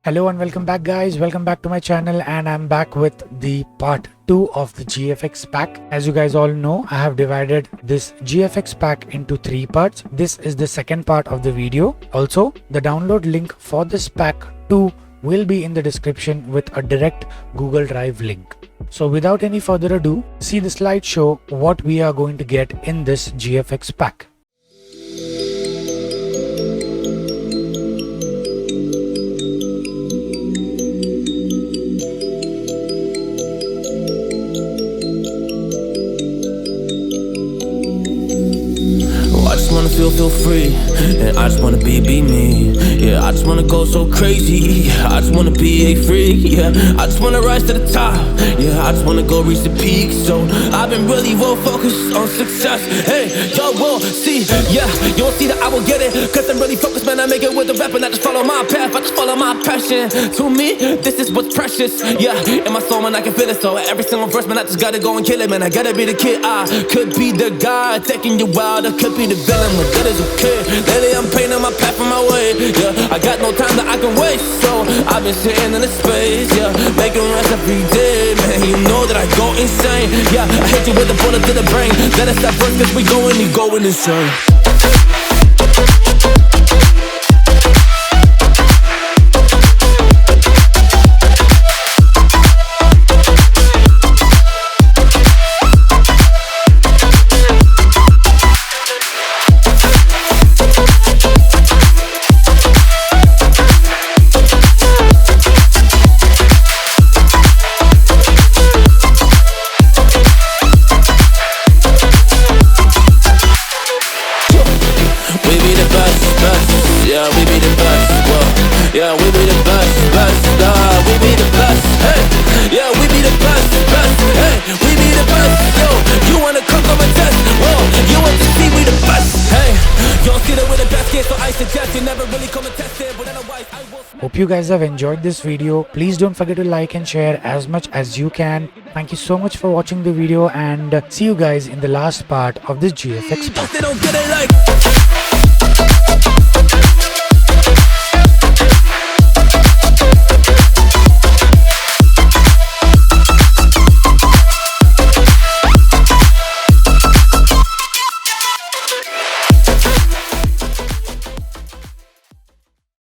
Hello and welcome back guys, welcome back to my channel, and I'm back with the part 2 of the GFX pack. As you guys all know, I have divided this GFX pack into 3 parts. This is the second part of the video. Also, the download link for this pack 2 will be in the description with a direct Google Drive link. So without any further ado, see the slideshow what we are going to get in this GFX pack. I just wanna feel free, and I just wanna be me. Yeah, I just wanna go so crazy. Yeah, I just wanna be a freak. Yeah, I just wanna rise to the top. Yeah, I just wanna go reach the peak. So I've been really well focused on success. Hey, y'all will see. Yeah, you won't see that I will get it, cause I'm really focused, man. I make it with the rap and I just follow my path. I just follow my passion. To me, this is what's precious. Yeah, in my soul, man, I can feel it. So every single verse, man, I just gotta go and kill it, man. I gotta be the kid. I could be the guy taking you wild. I could be the villain, but that is okay. Lately I'm painting my path on my way. Yeah, I got no time that I can waste, so I've been sitting in the space. Yeah, making rest every day, man. You know that I go insane. Yeah, I hit you with a bullet to the brain. Let us stop first, cause we going insane. Yeah, we be the best, whoa. Yeah, we be the best, we be the best, hey. Yeah, we be the best, hey. We be the best, yo. You wanna come a test, whoa. You want to see we the best, hey. You don't see that we're the best kid, so I suggest you never really come and test it. But otherwise, I will. Hope you guys have enjoyed this video. Please don't forget to like and share as much as you can. Thank you so much for watching the video, and see you guys in the last part of this GFX pack. They don't get it like